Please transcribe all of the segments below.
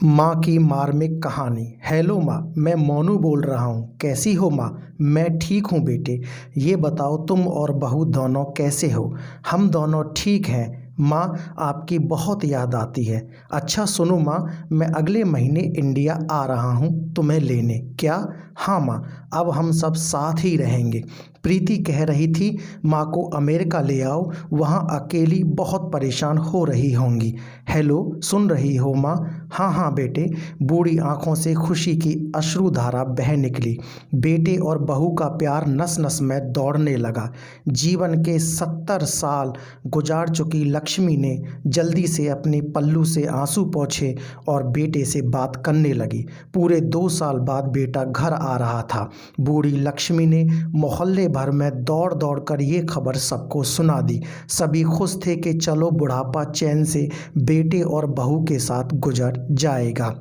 माँ की मार्मिक कहानी। हेलो माँ, मैं मोनू बोल रहा हूँ। कैसी हो माँ? मैं ठीक हूँ बेटे। ये बताओ तुम और बहू दोनों कैसे हो? हम दोनों ठीक हैं माँ, आपकी बहुत याद आती है। अच्छा सुनो माँ, मैं अगले महीने इंडिया आ रहा हूँ तुम्हें लेने। क्या? हाँ माँ, अब हम सब साथ ही रहेंगे। प्रीति कह रही थी माँ को अमेरिका ले आओ, वहाँ अकेली बहुत परेशान हो रही होंगी। हेलो, सुन रही हो माँ? हाँ हाँ बेटे। बूढ़ी आंखों से खुशी की अश्रुधारा बह निकली। बेटे और बहू का प्यार नस नस में दौड़ने लगा। जीवन के 70 साल गुजार चुकी लक्ष्मी ने जल्दी से अपने पल्लू से आंसू पोंछे और बेटे से बात करने लगी। पूरे 2 साल बाद बेटा घर आ रहा था। बूढ़ी लक्ष्मी ने मोहल्ले भर में दौड़ दौड़ कर ये खबर सबको सुना दी। सभी खुश थे कि चलो बुढ़ापा चैन से बेटे और बहू के साथ गुजर जाएगा।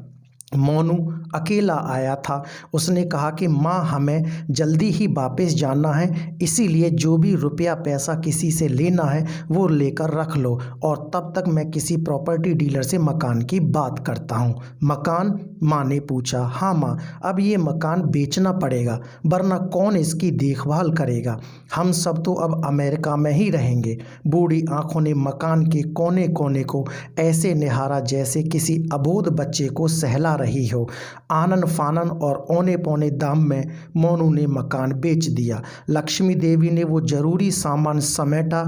मोनू अकेला आया था। उसने कहा कि माँ, हमें जल्दी ही वापस जाना है, इसीलिए जो भी रुपया पैसा किसी से लेना है वो लेकर रख लो, और तब तक मैं किसी प्रॉपर्टी डीलर से मकान की बात करता हूँ। मकान? माँ ने पूछा। हाँ माँ, अब ये मकान बेचना पड़ेगा, वरना कौन इसकी देखभाल करेगा? हम सब तो अब अमेरिका में ही रहेंगे। बूढ़ी आंखों ने मकान के कोने कोने को ऐसे निहारा जैसे किसी अबोध बच्चे को सहला रही हो। आनन फानन और औने पौने दाम में मोनू ने मकान बेच दिया। लक्ष्मी देवी ने वो जरूरी सामान समेटा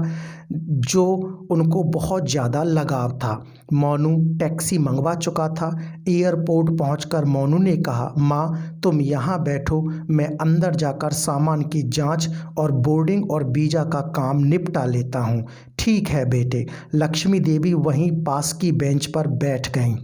जो उनको बहुत ज़्यादा लगाव था। मोनू टैक्सी मंगवा चुका था। एयरपोर्ट पहुंचकर मोनू ने कहा, माँ तुम यहाँ बैठो, मैं अंदर जाकर सामान की जांच और बोर्डिंग और वीज़ा का काम निपटा लेता हूँ। ठीक है बेटे। लक्ष्मी देवी वहीं पास की बेंच पर बैठ गईं।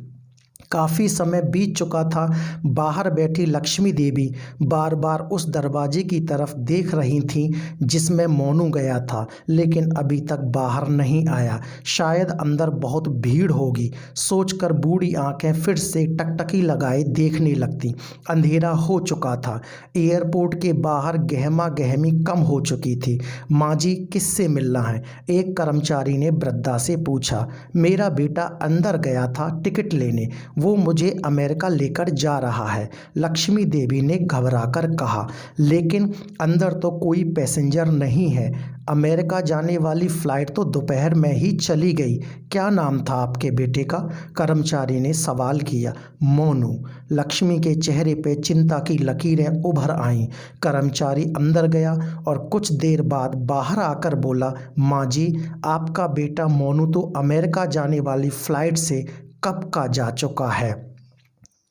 काफ़ी समय बीत चुका था। बाहर बैठी लक्ष्मी देवी बार बार उस दरवाजे की तरफ देख रही थीं जिसमें मोनू गया था, लेकिन अभी तक बाहर नहीं आया। शायद अंदर बहुत भीड़ होगी, सोचकर बूढ़ी आंखें फिर से टकटकी लगाए देखने लगती। अंधेरा हो चुका था। एयरपोर्ट के बाहर गहमा गहमी कम हो चुकी थी। माँ जी, किससे मिलना है? एक कर्मचारी ने वृद्धा से पूछा। मेरा बेटा अंदर गया था टिकट लेने, वो मुझे अमेरिका लेकर जा रहा है, लक्ष्मी देवी ने घबराकर कहा। लेकिन अंदर तो कोई पैसेंजर नहीं है। अमेरिका जाने वाली फ़्लाइट तो दोपहर में ही चली गई। क्या नाम था आपके बेटे का? कर्मचारी ने सवाल किया। मोनू। लक्ष्मी के चेहरे पे चिंता की लकीरें उभर आईं। कर्मचारी अंदर गया और कुछ देर बाद बाहर आकर बोला, माँ जी, आपका बेटा मोनू तो अमेरिका जाने वाली फ़्लाइट से कब का जा चुका है।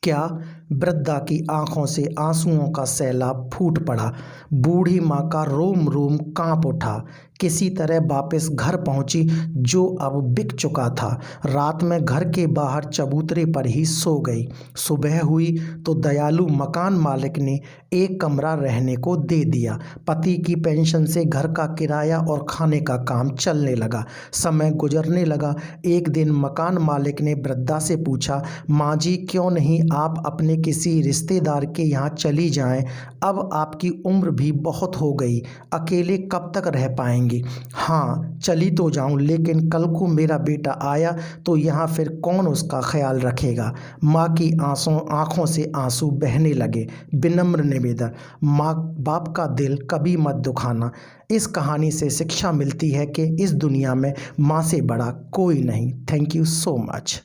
क्या? वृद्धा की आंखों से आंसुओं का सैलाब फूट पड़ा। बूढ़ी माँ का रोम रोम कांप उठा। किसी तरह वापस घर पहुंची जो अब बिक चुका था। रात में घर के बाहर चबूतरे पर ही सो गई। सुबह हुई तो दयालु मकान मालिक ने एक कमरा रहने को दे दिया। पति की पेंशन से घर का किराया और खाने का काम चलने लगा। समय गुजरने लगा। एक दिन मकान मालिक ने वृद्धा से पूछा, माँ जी, क्यों नहीं आप अपने किसी रिश्तेदार के यहाँ चली जाएं? अब आपकी उम्र भी बहुत हो गई, अकेले कब तक रह पाएंगी? हाँ, चली तो जाऊं, लेकिन कल को मेरा बेटा आया तो यहाँ फिर कौन उसका ख्याल रखेगा? माँ की आंखों से आंसू बहने लगे। विनम्र निवेदन, माँ बाप का दिल कभी मत दुखाना। इस कहानी से शिक्षा मिलती है कि इस दुनिया में माँ से बड़ा कोई नहीं। Thank you so much.